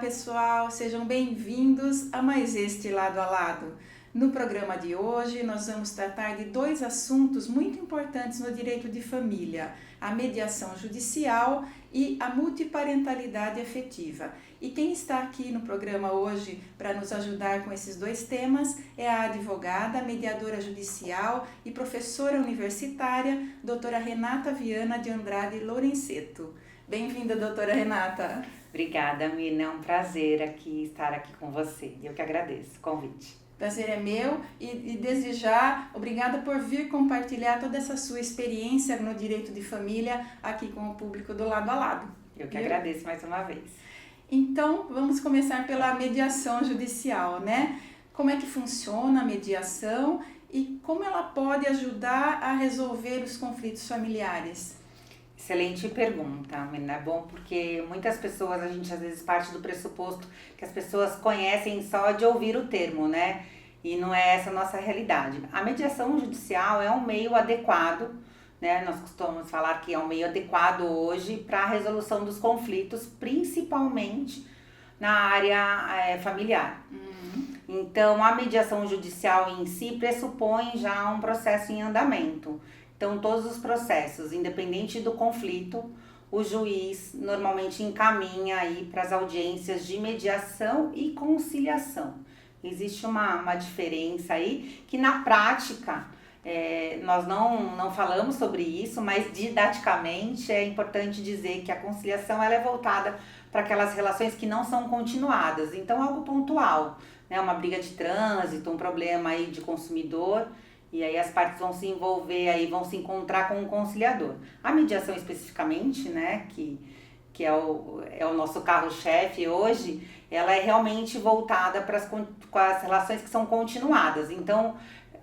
pessoal, sejam bem-vindos a mais este Lado a Lado. No programa de hoje, nós vamos tratar de dois assuntos muito importantes no direito de família: a mediação judicial e a multiparentalidade afetiva. E quem está aqui no programa hoje para nos ajudar com esses dois temas é a advogada, mediadora judicial e professora universitária, doutora Renata Viana de Andrade Lorenzeto. Bem-vinda, doutora Renata. Obrigada, Mirna. É um prazer estar aqui com você. Eu que agradeço o convite. Prazer é meu e desde já, obrigada por vir compartilhar toda essa sua experiência no direito de família aqui com o público do Lado a Lado. Eu que agradeço mais uma vez. Então, vamos começar pela mediação judicial, né? Como é que funciona a mediação e como ela pode ajudar a resolver os conflitos familiares? Excelente pergunta, Mirna. É bom porque muitas pessoas, a gente às vezes parte do pressuposto que as pessoas conhecem só de ouvir o termo, né? E não é essa a nossa realidade. A mediação judicial é um meio adequado, né? Nós costumamos falar que é um meio adequado hoje para a resolução dos conflitos, principalmente na área familiar. Então, a mediação judicial em si pressupõe já um processo em andamento. Então, todos os processos, independente do conflito, o juiz normalmente encaminha aí para as audiências de mediação e conciliação. Existe uma diferença aí que na prática, nós não falamos sobre isso, mas didaticamente é importante dizer que a conciliação ela é voltada para aquelas relações que não são continuadas. Então, algo pontual, né? Uma briga de trânsito, um problema aí de consumidor. E aí as partes vão se envolver, aí vão se encontrar com um conciliador. A mediação especificamente, né, que é o nosso carro-chefe hoje, ela é realmente voltada para as relações que são continuadas. Então,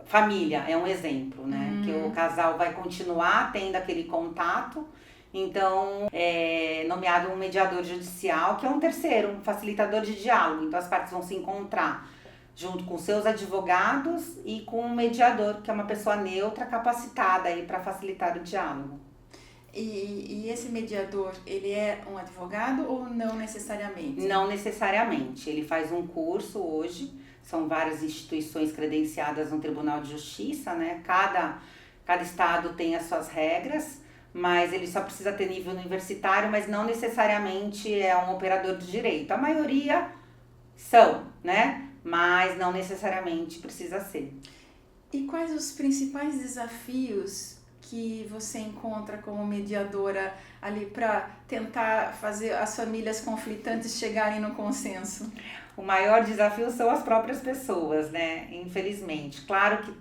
família é um exemplo, né, que o casal vai continuar tendo aquele contato. Então, é nomeado um mediador judicial, que é um terceiro, um facilitador de diálogo. Então, as partes vão se encontrar junto com seus advogados e com um mediador, que é uma pessoa neutra, capacitada aí para facilitar o diálogo. E esse mediador, ele é um advogado ou não necessariamente? Não necessariamente. Ele faz um curso hoje, são várias instituições credenciadas no Tribunal de Justiça, né? Cada estado tem as suas regras, mas ele só precisa ter nível universitário, mas não necessariamente é um operador de direito. A maioria são, né? Mas não necessariamente precisa ser. E quais os principais desafios que você encontra como mediadora ali para tentar fazer as famílias conflitantes chegarem no consenso? O maior desafio são as próprias pessoas, né? Infelizmente. Claro que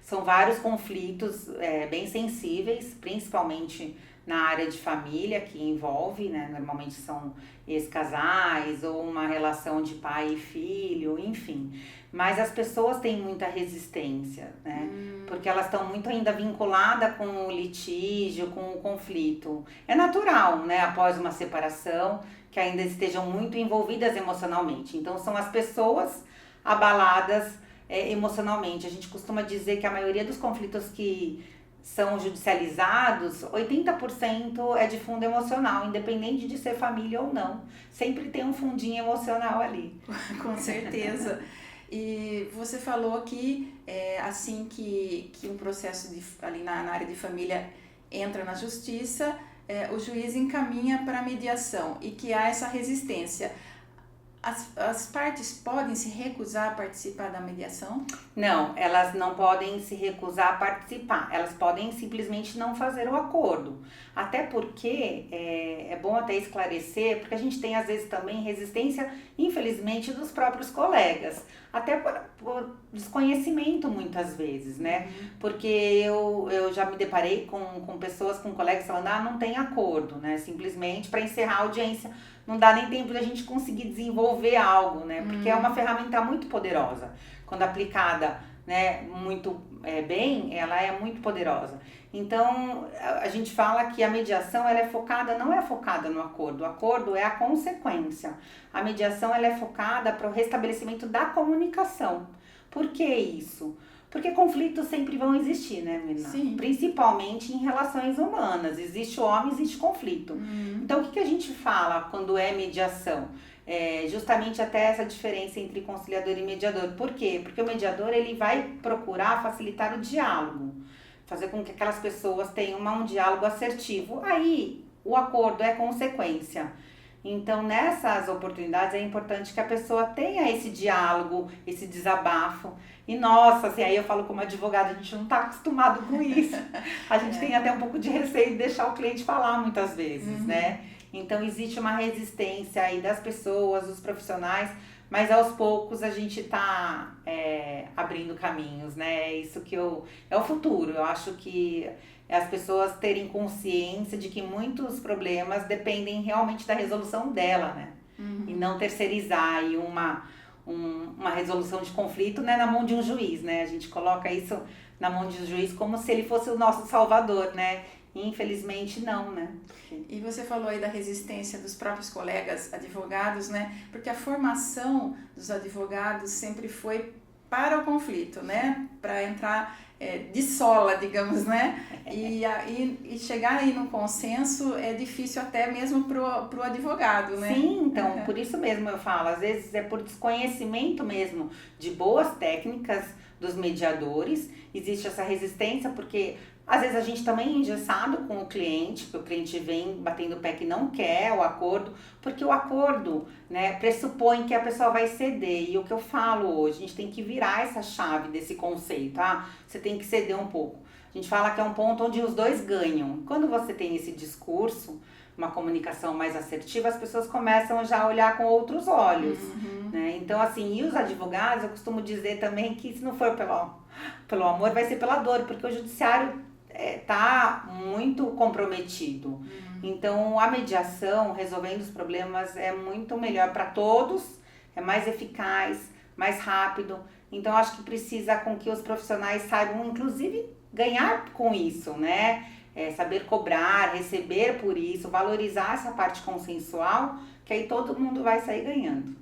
são vários conflitos bem sensíveis, principalmente na área de família, que envolve, né, normalmente são ex-casais ou uma relação de pai e filho, enfim. Mas as pessoas têm muita resistência, né, porque elas estão muito ainda vinculadas com o litígio, com o conflito. É natural, né, após uma separação, que ainda estejam muito envolvidas emocionalmente. Então, são as pessoas abaladas emocionalmente. A gente costuma dizer que a maioria dos conflitos que são judicializados, 80% é de fundo emocional, independente de ser família ou não. Sempre tem um fundinho emocional ali. Com certeza. E você falou que assim que um processo ali na área de família entra na justiça, o juiz encaminha para a mediação e que há essa resistência. As partes podem se recusar a participar da mediação? Não, elas não podem se recusar a participar. Elas podem simplesmente não fazer o acordo. Até porque, é bom até esclarecer, porque a gente tem às vezes também resistência, infelizmente, dos próprios colegas. Até por desconhecimento muitas vezes, né? Porque eu já me deparei com pessoas, com colegas falando, não tem acordo, né? Simplesmente para encerrar a audiência. Não dá nem tempo de a gente conseguir desenvolver algo, né? Porque é uma ferramenta muito poderosa. Quando aplicada, né, muito bem, ela é muito poderosa. Então, a gente fala que a mediação ela não é focada no acordo. O acordo é a consequência. A mediação ela é focada para o restabelecimento da comunicação. Por que isso? Porque conflitos sempre vão existir, né, Mirna? Sim. Principalmente em relações humanas. Existe homem, existe conflito. Então, o que a gente fala quando é mediação? justamente até essa diferença entre conciliador e mediador. Por quê? Porque o mediador ele vai procurar facilitar o diálogo, fazer com que aquelas pessoas tenham um diálogo assertivo. Aí o acordo é consequência. Então, nessas oportunidades é importante que a pessoa tenha esse diálogo, esse desabafo. E nossa, assim, aí eu falo como advogada, a gente não está acostumado com isso. A gente tem até um pouco de receio de deixar o cliente falar muitas vezes, né? Então, existe uma resistência aí das pessoas, dos profissionais, mas aos poucos a gente está abrindo caminhos, né? Isso que é o futuro. Eu acho que as pessoas terem consciência de que muitos problemas dependem realmente da resolução dela, né? E não terceirizar aí uma resolução de conflito, né, na mão de um juiz, né? A gente coloca isso na mão de um juiz como se ele fosse o nosso salvador, né? E infelizmente não, né? E você falou aí da resistência dos próprios colegas advogados, né? Porque a formação dos advogados sempre foi para o conflito, né? Para entrar de sola, digamos, né? E chegar aí num consenso é difícil até mesmo pro advogado, né? Sim, então, por isso mesmo eu falo, às vezes é por desconhecimento mesmo de boas técnicas dos mediadores, existe essa resistência porque às vezes a gente também é engessado com o cliente, porque o cliente vem batendo o pé que não quer o acordo, porque o acordo, né, pressupõe que a pessoa vai ceder. E o que eu falo hoje, a gente tem que virar essa chave desse conceito, tá? Você tem que ceder um pouco. A gente fala que é um ponto onde os dois ganham. Quando você tem esse discurso, uma comunicação mais assertiva, as pessoas começam já a olhar com outros olhos, né? Então, assim, e os advogados, eu costumo dizer também que se não for pelo amor, vai ser pela dor, porque o judiciário tá muito comprometido. Então, a mediação, resolvendo os problemas, é muito melhor para todos, é mais eficaz, mais rápido. Então, acho que precisa com que os profissionais saibam, inclusive, ganhar com isso, né? Saber cobrar, receber por isso, valorizar essa parte consensual, que aí todo mundo vai sair ganhando.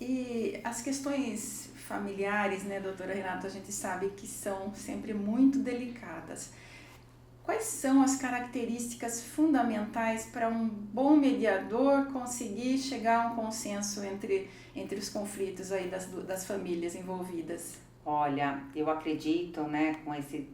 E as questões familiares, né, doutora Renata, a gente sabe que são sempre muito delicadas. Quais são as características fundamentais para um bom mediador conseguir chegar a um consenso entre os conflitos aí das famílias envolvidas? Olha, eu acredito, né, com esse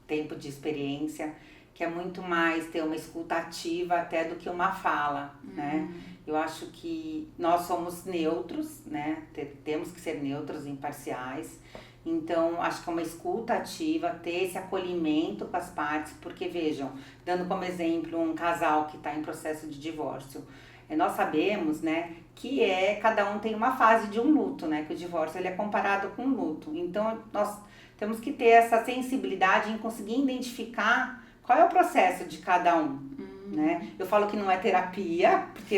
tempo de experiência, que é muito mais ter uma escuta ativa até do que uma fala, né? Eu acho que nós somos neutros, né? Temos que ser neutros, imparciais. Então, acho que é uma escuta ativa, ter esse acolhimento com as partes, porque vejam, dando como exemplo um casal que está em processo de divórcio, nós sabemos, né, que cada um tem uma fase de um luto, né? Que o divórcio ele é comparado com um luto. Então, nós temos que ter essa sensibilidade em conseguir identificar qual é o processo de cada um, né? Eu falo que não é terapia, porque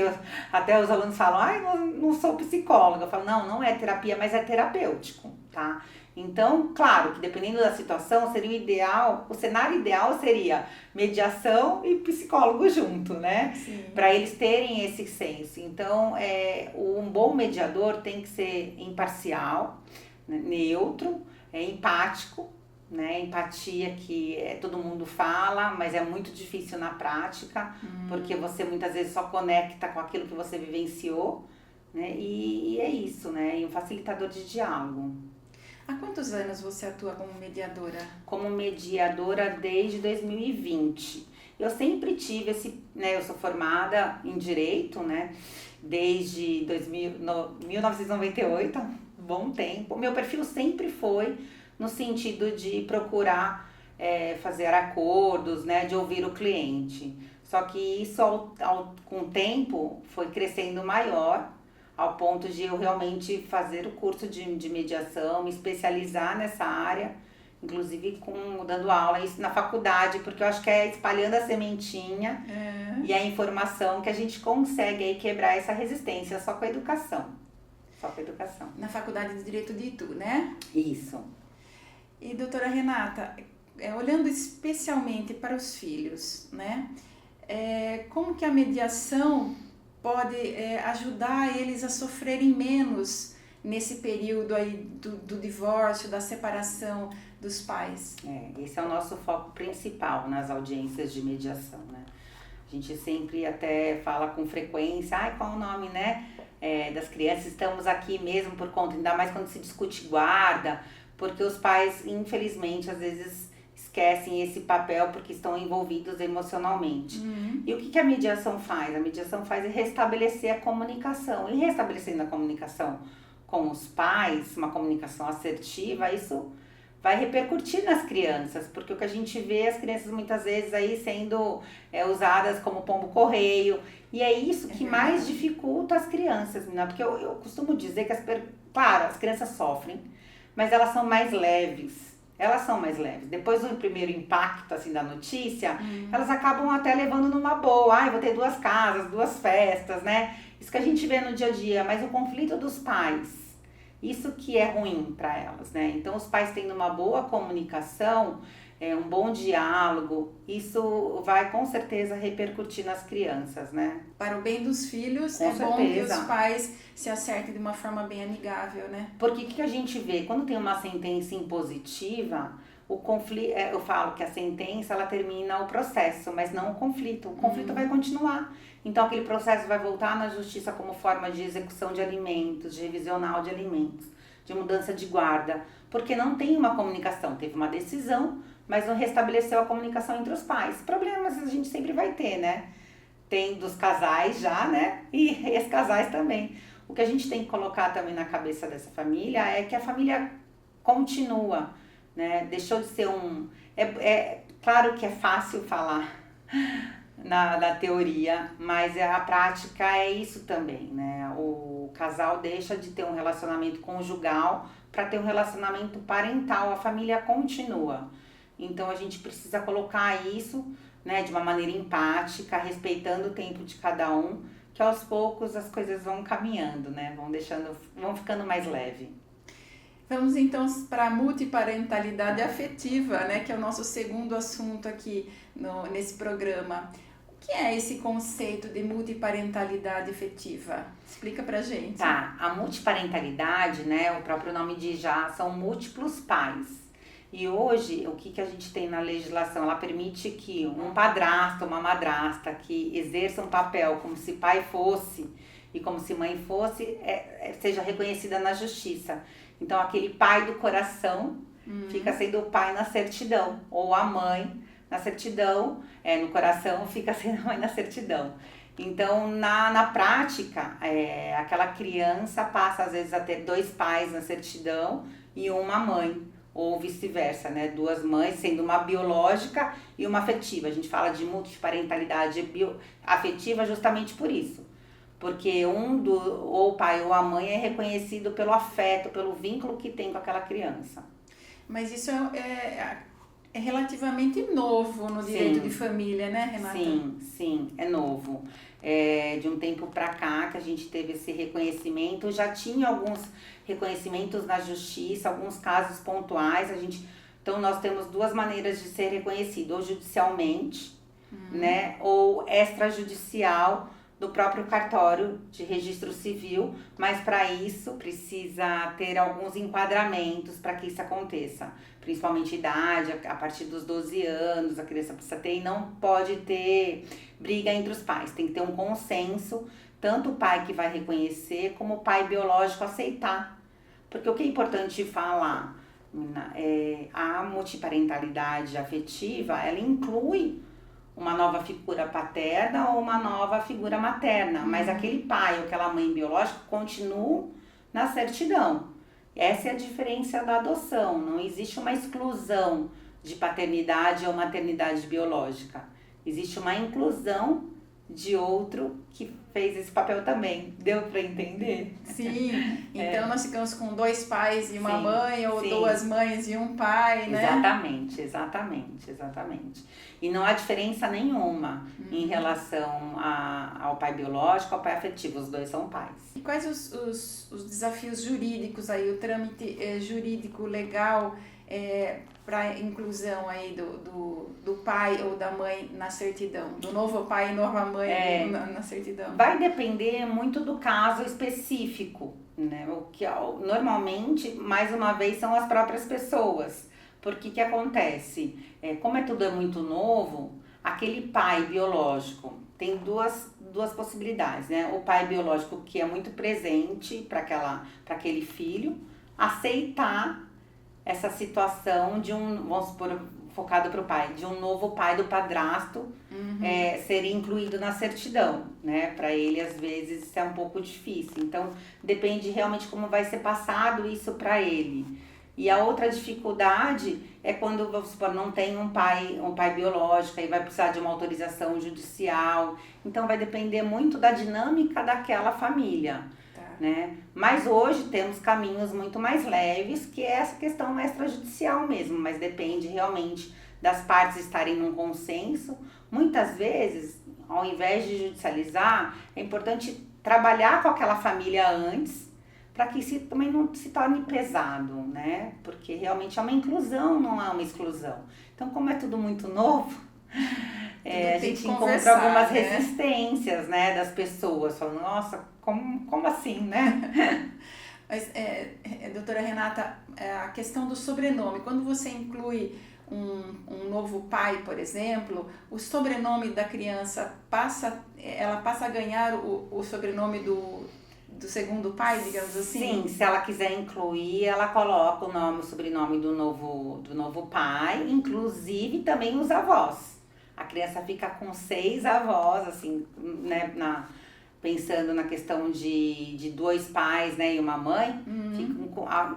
até os alunos falam, não sou psicóloga. Eu falo, não é terapia, mas é terapêutico, tá? Então, claro que dependendo da situação, seria o ideal, o cenário ideal seria mediação e psicólogo junto, né? Para eles terem esse senso. Então, um bom mediador tem que ser imparcial, né? Neutro, empático, né? Empatia que todo mundo fala, mas é muito difícil na prática, porque você muitas vezes só conecta com aquilo que você vivenciou, né? E é isso, né? E um facilitador de diálogo. Há quantos anos você atua como mediadora? Como mediadora desde 2020. Eu sempre tive né? Eu sou formada em Direito, né? Desde 1998, bom tempo. Meu perfil sempre foi no sentido de procurar fazer acordos, né, de ouvir o cliente. Só que isso, com o tempo, foi crescendo maior, ao ponto de eu realmente fazer o curso de mediação, me especializar nessa área, inclusive dando aula isso na faculdade, porque eu acho que é espalhando a sementinha e a informação que a gente consegue aí quebrar essa resistência só com a educação. Só com a educação. Na Faculdade de Direito de Itu, né? Isso. E doutora Renata, olhando especialmente para os filhos, né? Como que a mediação pode ajudar eles a sofrerem menos nesse período aí do divórcio, da separação dos pais? Esse é o nosso foco principal nas audiências de mediação, né? A gente sempre até fala com frequência, ai, qual o nome, né, das crianças, estamos aqui mesmo por conta, ainda mais quando se discute guarda, porque os pais, infelizmente, às vezes esquecem esse papel porque estão envolvidos emocionalmente. E o que a mediação faz? A mediação faz restabelecer a comunicação. E restabelecendo a comunicação com os pais, uma comunicação assertiva, isso vai repercutir nas crianças, porque o que a gente vê as crianças muitas vezes aí sendo usadas como pombo-correio, e é isso que mais dificulta as crianças, né? Porque eu costumo dizer que, claro, as crianças sofrem, mas elas são mais leves. Elas são mais leves. Depois do primeiro impacto, assim, da notícia, elas acabam até levando numa boa. Ai, vou ter 2 casas, 2 festas, né? Isso que a gente vê no dia a dia. Mas o conflito dos pais, isso que é ruim para elas, né? Então, os pais tendo uma boa comunicação, um bom diálogo, isso vai com certeza repercutir nas crianças, né? Para o bem dos filhos, com é certeza. bom que os pais se acertem de uma forma bem amigável, né? Porque o que a gente vê? Quando tem uma sentença impositiva, o conflito, eu falo que a sentença ela termina o processo, mas não o conflito. O conflito vai continuar. Então aquele processo vai voltar na justiça como forma de execução de alimentos, de revisional de alimentos, de mudança de guarda, porque não tem uma comunicação. Teve uma decisão, mas não restabeleceu a comunicação entre os pais. Problemas a gente sempre vai ter, né? Tem dos casais já, né? E ex-casais também. O que a gente tem que colocar também na cabeça dessa família é que a família continua, né? Deixou de ser claro que é fácil falar na teoria, mas a prática é isso também, né? O casal deixa de ter um relacionamento conjugal para ter um relacionamento parental, a família continua. Então a gente precisa colocar isso, né, de uma maneira empática, respeitando o tempo de cada um, que aos poucos as coisas vão caminhando, né? Vão ficando mais leve. Vamos então para a multiparentalidade afetiva, né, que é o nosso segundo assunto aqui nesse programa. O que é esse conceito de multiparentalidade afetiva? Explica pra gente. Tá, a multiparentalidade, né, o próprio nome diz já, são múltiplos pais. E hoje, o que a gente tem na legislação? Ela permite que um padrasto, uma madrasta que exerça um papel como se pai fosse e como se mãe fosse, seja reconhecida na justiça. Então, aquele pai do coração fica sendo o pai na certidão, ou a mãe na certidão, no coração fica sendo a mãe na certidão. Então, na prática, aquela criança passa às vezes a ter 2 pais na certidão e uma mãe, ou vice-versa, né? 2 mães, sendo uma biológica e uma afetiva. A gente fala de multiparentalidade afetiva justamente por isso. Porque ou o pai ou a mãe é reconhecido pelo afeto, pelo vínculo que tem com aquela criança. Mas isso é relativamente novo no direito de família, né, Renata? Sim, é novo. De um tempo para cá que a gente teve esse reconhecimento, já tinha alguns reconhecimentos na justiça, alguns casos pontuais. Então nós temos 2 maneiras de ser reconhecido, ou judicialmente, né, ou extrajudicial do próprio cartório de registro civil, mas para isso precisa ter alguns enquadramentos para que isso aconteça, principalmente idade, a partir dos 12 anos a criança precisa ter, e não pode ter briga entre os pais, tem que ter um consenso, tanto o pai que vai reconhecer como o pai biológico aceitar, porque o que é importante falar, a multiparentalidade afetiva, ela inclui uma nova figura paterna ou uma nova figura materna, mas aquele pai ou aquela mãe biológica continua na certidão. Essa é a diferença da adoção, não existe uma exclusão de paternidade ou maternidade biológica, existe uma inclusão de outro que fez esse papel também. Deu para entender? Sim, então nós ficamos com 2 pais e uma mãe, ou 2 mães e um pai, né? Exatamente. E não há diferença nenhuma em relação ao pai biológico, ao pai afetivo, os 2 são pais. E quais os desafios jurídicos aí, o trâmite jurídico legal para a inclusão aí do pai ou da mãe na certidão, do novo pai e nova mãe na certidão? Vai depender muito do caso específico, né? O que normalmente, mais uma vez, são as próprias pessoas. Porque que acontece? Como tudo é muito novo, aquele pai biológico, tem duas possibilidades, né? O pai biológico que é muito presente para aquele filho, aceitar essa situação de vamos supor, focado para o pai, de um novo pai do padrasto ser incluído na certidão, né? Para ele, às vezes, isso é um pouco difícil. Então, depende realmente como vai ser passado isso para ele. E a outra dificuldade é quando, vamos supor, não tem um pai biológico, aí vai precisar de uma autorização judicial. Então, vai depender muito da dinâmica daquela família. Né? Mas hoje temos caminhos muito mais leves, que é essa questão extrajudicial mesmo, mas depende realmente das partes estarem num consenso. Muitas vezes, ao invés de judicializar, é importante trabalhar com aquela família antes, para que isso também não se torne pesado, né? Porque realmente é uma inclusão, não é uma exclusão. Então, como é tudo muito novo, a gente encontra algumas resistências, né, das pessoas, falando, nossa, como assim, né? Mas, doutora Renata, a questão do sobrenome, quando você inclui um novo pai, por exemplo, o sobrenome da criança ela passa a ganhar o sobrenome do segundo pai, digamos assim? Sim, se ela quiser incluir, ela coloca o sobrenome do novo pai, inclusive também os avós. A criança fica com 6 avós, assim, né, pensando na questão de 2 pais, né, e uma mãe,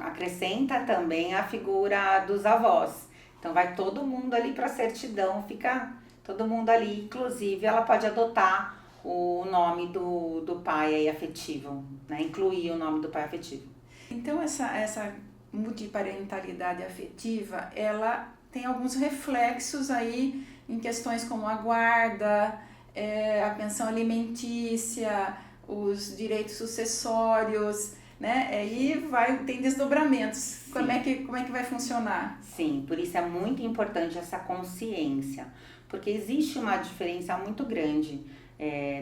acrescenta também a figura dos avós. Então vai todo mundo ali para a certidão, fica todo mundo ali, inclusive ela pode adotar o nome do pai aí afetivo, né, incluir o nome do pai afetivo. Então essa multiparentalidade afetiva, ela tem alguns reflexos aí em questões como a guarda, a pensão alimentícia, os direitos sucessórios, né? E tem desdobramentos. Como é que vai funcionar? Sim, por isso é muito importante essa consciência, porque existe uma diferença muito grande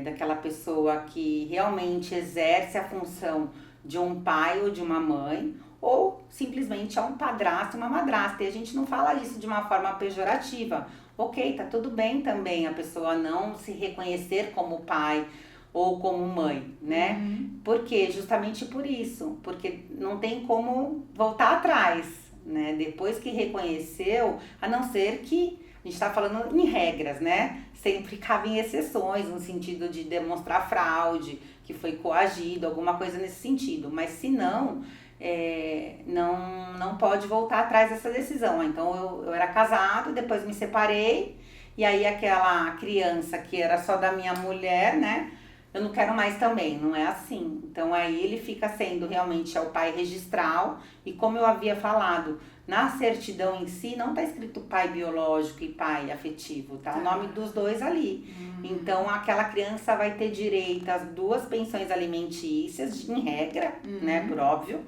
daquela pessoa que realmente exerce a função de um pai ou de uma mãe, ou simplesmente é um padrasto e uma madrasta. E a gente não fala isso de uma forma pejorativa. Ok, tá tudo bem também a pessoa não se reconhecer como pai ou como mãe, né? Por quê? Justamente por isso. Porque não tem como voltar atrás, né? Depois que reconheceu, a não ser que a gente está falando em regras, né? Sempre cabem exceções, no sentido de demonstrar fraude, que foi coagido, alguma coisa nesse sentido. Mas se não, não pode voltar atrás dessa decisão. Então eu era casado, depois me separei, e aí aquela criança que era só da minha mulher, né? Eu não quero mais também, não é assim. Então aí ele fica sendo realmente o pai registral, e como eu havia falado, na certidão em si não está escrito pai biológico e pai afetivo, tá? O nome dos dois ali. Então aquela criança vai ter direito às 2 pensões alimentícias, em regra, né, por óbvio.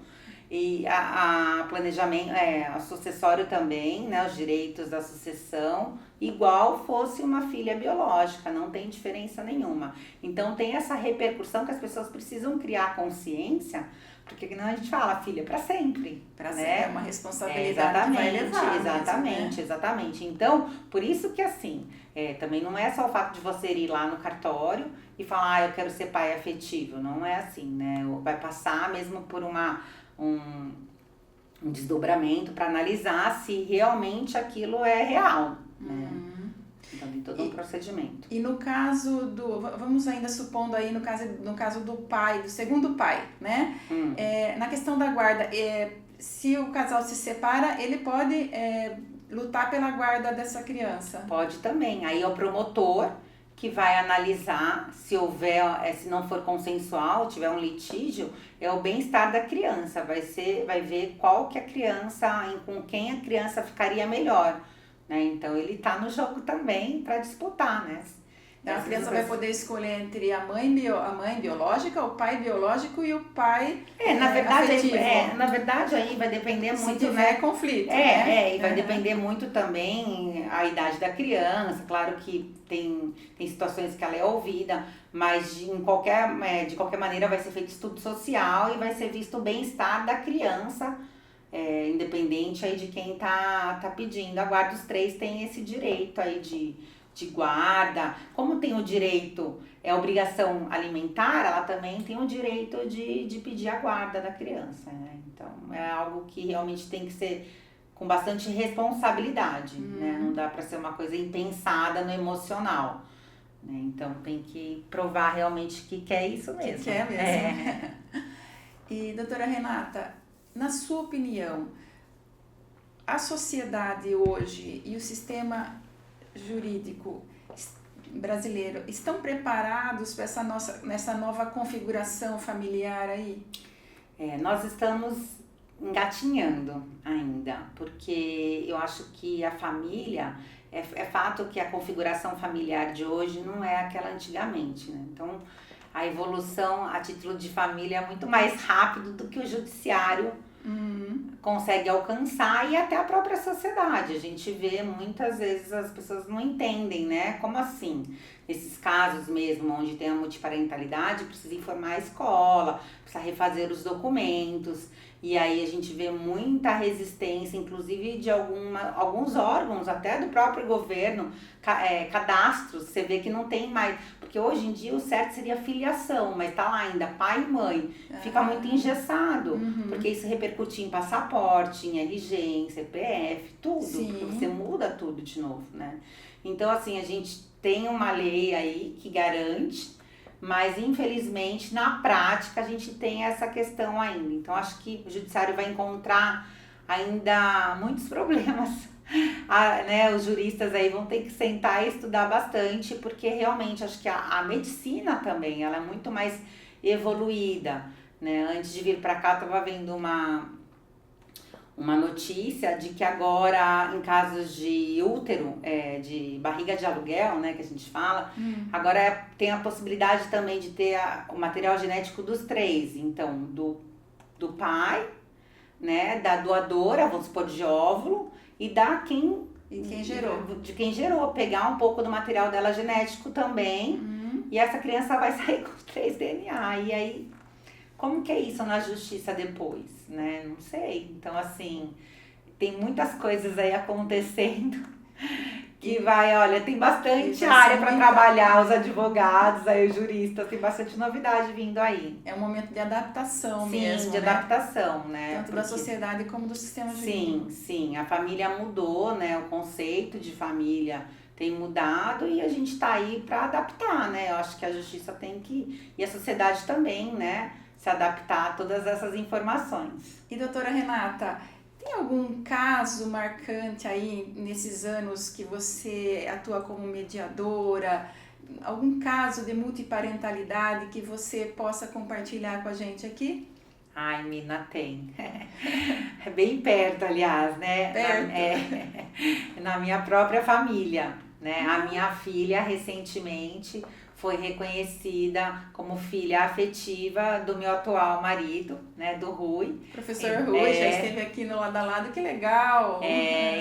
E a planejamento, a sucessório também, né, os direitos da sucessão, igual fosse uma filha biológica, não tem diferença nenhuma. Então tem essa repercussão que as pessoas precisam criar consciência, porque senão a gente fala, filha, para sempre. Para né? sempre, é uma responsabilidade que vai levar. Exatamente, né? Exatamente. Então, por isso que assim, também não é só o fato de você ir lá no cartório e falar, eu quero ser pai afetivo, não é assim, né? Vai passar mesmo por um desdobramento para analisar se realmente aquilo é real, né? Então tem todo um procedimento. E no caso vamos ainda supondo aí no caso do pai, do segundo pai, né? Na questão da guarda, se o casal se separa, ele pode lutar pela guarda dessa criança? Pode também. Aí é o promotor que vai analisar se houver, se não for consensual, tiver um litígio, é o bem-estar da criança. Vai ver qual que a criança, com quem a criança ficaria melhor, né? Então ele tá no jogo também para disputar, né? Então, a criança vai poder escolher entre a mãe biológica, o pai biológico e o pai afetivo. Na verdade aí vai depender muito, se tiver conflito, né? E vai depender muito também a idade da criança. Claro que tem situações que ela é ouvida, mas de qualquer maneira vai ser feito estudo social e vai ser visto o bem-estar da criança, independente aí de quem tá pedindo. A guarda, os 3 têm esse direito aí de de guarda, como tem o direito, é obrigação alimentar, ela também tem o direito de pedir a guarda da criança, né? Então, é algo que realmente tem que ser com bastante responsabilidade, né? Não dá para ser uma coisa impensada no emocional, né? Então, tem que provar realmente que quer isso mesmo. Que quer mesmo. E, doutora Renata, na sua opinião, a sociedade hoje e o sistema jurídico brasileiro estão preparados para nessa nova configuração familiar aí? Nós estamos engatinhando ainda, porque eu acho que a família, é fato que a configuração familiar de hoje não é aquela antigamente, né? Então, a evolução a título de família é muito mais rápido do que o judiciário consegue alcançar e até a própria sociedade. A gente vê muitas vezes as pessoas não entendem, né? Como assim? Nesses casos mesmo, onde tem a multiparentalidade, precisa informar a escola, precisa refazer os documentos. E aí a gente vê muita resistência, inclusive de alguns órgãos, até do próprio governo, cadastros, você vê que não tem mais. Porque hoje em dia o certo seria filiação, mas tá lá ainda pai e mãe. Fica muito engessado, porque isso repercute em passaporte, em RG, em CPF, tudo. Sim. Porque você muda tudo de novo, né? Então, assim, a gente tem uma lei aí que garante, mas infelizmente na prática a gente tem essa questão ainda. Então acho que o judiciário vai encontrar ainda muitos problemas. Né, os juristas aí vão ter que sentar e estudar bastante, porque realmente acho que a medicina também ela é muito mais evoluída, né? Antes de vir para cá eu estava vendo uma notícia de que agora, em casos de útero, de barriga de aluguel, né, que a gente fala, agora tem a possibilidade também de ter o material genético dos três. Então, do pai, né, da doadora, vamos supor, de óvulo, e quem gerou. De quem gerou. Pegar um pouco do material dela genético também, e essa criança vai sair com 3 DNA. E aí, como que é isso na justiça depois, né? Não sei. Então, assim, tem muitas coisas aí acontecendo que tem bastante área para trabalhar, os advogados, aí os juristas, tem bastante novidade vindo aí. É um momento de adaptação mesmo, de adaptação, né? Tanto da sociedade como do sistema jurídico. Sim, a família mudou, né? O conceito de família tem mudado e a gente tá aí para adaptar, né? Eu acho que a justiça tem que, e a sociedade também, né? Se adaptar a todas essas informações. E doutora Renata, tem algum caso marcante aí nesses anos que você atua como mediadora? Algum caso de multiparentalidade que você possa compartilhar com a gente aqui? Ai, Mina, tem. É bem perto, aliás, né? Na minha própria família, né? A minha filha, recentemente, foi reconhecida como filha afetiva do meu atual marido, né, do Rui. Professor Rui, já esteve aqui no Lado a Lado, que legal!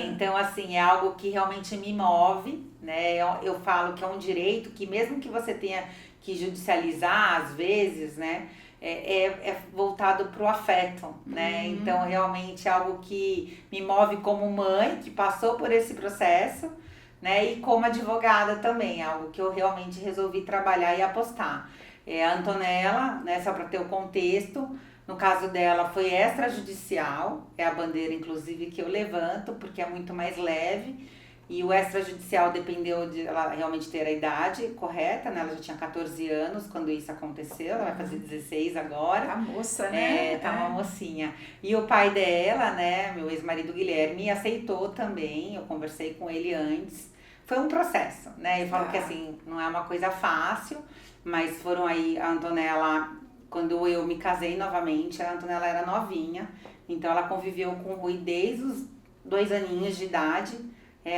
Então, assim, é algo que realmente me move, né? Eu falo que é um direito que mesmo que você tenha que judicializar, às vezes, né, é voltado para o afeto, né? Então, realmente é algo que me move como mãe, que passou por esse processo, né? E como advogada também, algo que eu realmente resolvi trabalhar e apostar. A Antonella, né, só para ter o contexto, no caso dela foi extrajudicial, é a bandeira inclusive que eu levanto, porque é muito mais leve, e o extrajudicial dependeu de ela realmente ter a idade correta, né? Ela já tinha 14 anos quando isso aconteceu, ela vai fazer 16 agora. Tá moça, né? Tá uma mocinha. E o pai dela, né, meu ex-marido Guilherme, aceitou também, eu conversei com ele antes. Foi um processo, né? Eu falo que assim, não é uma coisa fácil, mas foram aí, a Antonella, quando eu me casei novamente, a Antonella era novinha, então ela conviveu com o Rui desde os 2 aninhos de idade.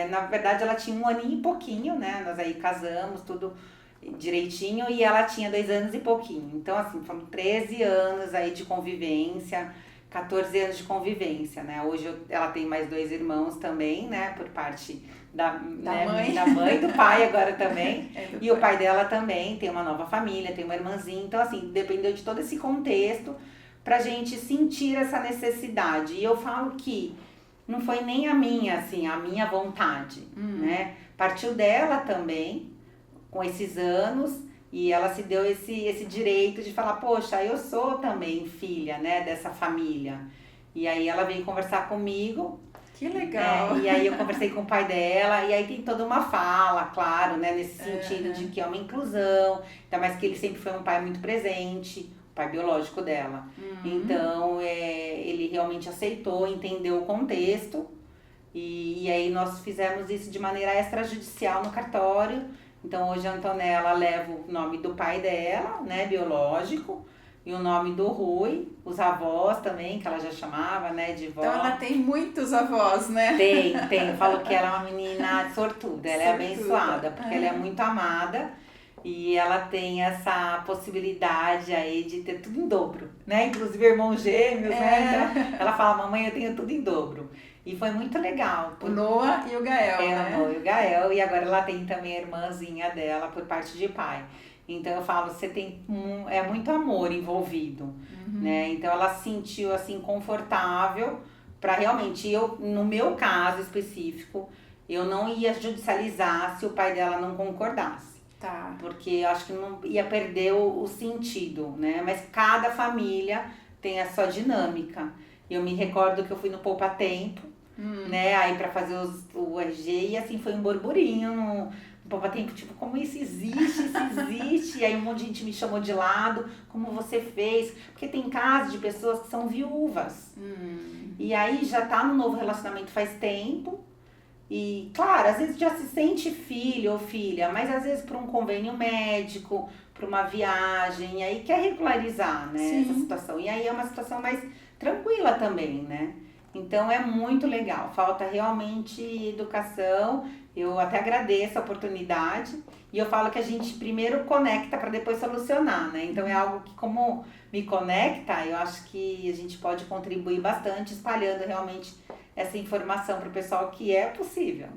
Na verdade, ela tinha 1 aninho e pouquinho, né? Nós aí casamos, tudo direitinho, e ela tinha 2 anos e pouquinho. Então, assim, foram 13 anos aí de convivência, 14 anos de convivência, né? Hoje ela tem mais 2 irmãos também, né? Por parte da mãe e do pai agora também. E o pai dela também tem uma nova família, tem uma irmãzinha. Então, assim, dependeu de todo esse contexto pra gente sentir essa necessidade. E eu falo que não foi nem a minha, assim, a minha vontade, né? Partiu dela também, com esses anos, e ela se deu esse direito de falar, poxa, eu sou também filha, né, dessa família. E aí ela veio conversar comigo. Que legal! E aí eu conversei com o pai dela, e aí tem toda uma fala, claro, né, nesse sentido de que é uma inclusão, ainda mais que ele sempre foi um pai muito presente, o pai biológico dela. Então, ele realmente aceitou, entendeu o contexto, e aí nós fizemos isso de maneira extrajudicial no cartório. Então, hoje a Antonella leva o nome do pai dela, né, biológico, e o nome do Rui, os avós também, que ela já chamava, né, de vó. Então ela tem muitos avós, né? Tem. Eu falo que ela é uma menina sortuda, ela é abençoada, porque ela é muito amada e ela tem essa possibilidade aí de ter tudo em dobro, né? Inclusive irmãos gêmeos, né? Então, ela fala, mamãe, eu tenho tudo em dobro. E foi muito legal. O Noah e o Gael, né? O Noah e o Gael, e agora ela tem também a irmãzinha dela por parte de pai. Então eu falo, você tem muito amor envolvido, né? Então ela se sentiu assim confortável para realmente, no meu caso específico, eu não ia judicializar se o pai dela não concordasse. Tá. Porque eu acho que não ia perder o sentido, né? Mas cada família tem a sua dinâmica. Eu me recordo que eu fui no Poupa Tempo, né? Aí para fazer o RG e assim foi um burburinho no Poupa Tempo, tipo, como isso existe. E aí um monte de gente me chamou de lado, como você fez? Porque tem casos de pessoas que são viúvas. E aí já tá no novo relacionamento faz tempo. E, claro, às vezes já se sente filho ou filha, mas às vezes por um convênio médico, por uma viagem, e aí quer regularizar, né, essa situação. E aí é uma situação mais tranquila também, né? Então é muito legal, falta realmente educação. Eu até agradeço a oportunidade e eu falo que a gente primeiro conecta para depois solucionar, né? Então é algo que, como me conecta, eu acho que a gente pode contribuir bastante espalhando realmente essa informação para o pessoal que é possível.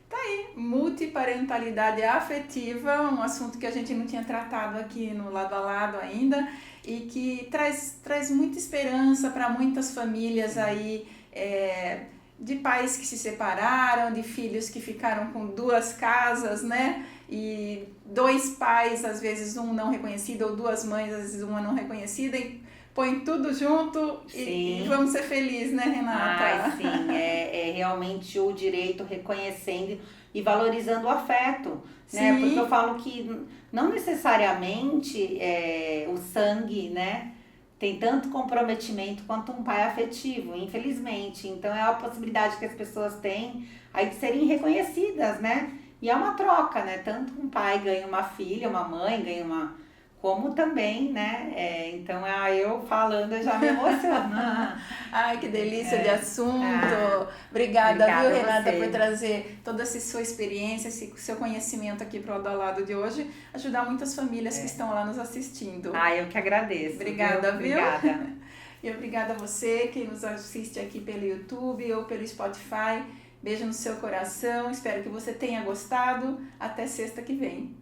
Tá aí, multiparentalidade afetiva, um assunto que a gente não tinha tratado aqui no Lado a Lado ainda e que traz muita esperança para muitas famílias aí, de pais que se separaram, de filhos que ficaram com duas casas, né? E dois pais, às vezes um não reconhecido, ou duas mães, às vezes uma não reconhecida, e põe tudo junto e vamos ser felizes, né, Renata? Ai, sim, é realmente o direito reconhecendo e valorizando o afeto, né? Porque eu falo que não necessariamente o sangue, né, tem tanto comprometimento quanto um pai afetivo, infelizmente. Então é a possibilidade que as pessoas têm aí de serem reconhecidas, né? E é uma troca, né? Tanto um pai ganha uma filha, uma mãe ganha uma... como também, né? Então, eu falando, eu já me emociono. Ai, que delícia de assunto. Obrigada, viu, Renata, por trazer toda essa sua experiência, esse seu conhecimento aqui para o Lado a Lado de hoje, ajudar muitas famílias que estão lá nos assistindo. Eu que agradeço. Obrigada, viu? Obrigada. E obrigada a você que nos assiste aqui pelo YouTube ou pelo Spotify. Beijo no seu coração, espero que você tenha gostado. Até sexta que vem.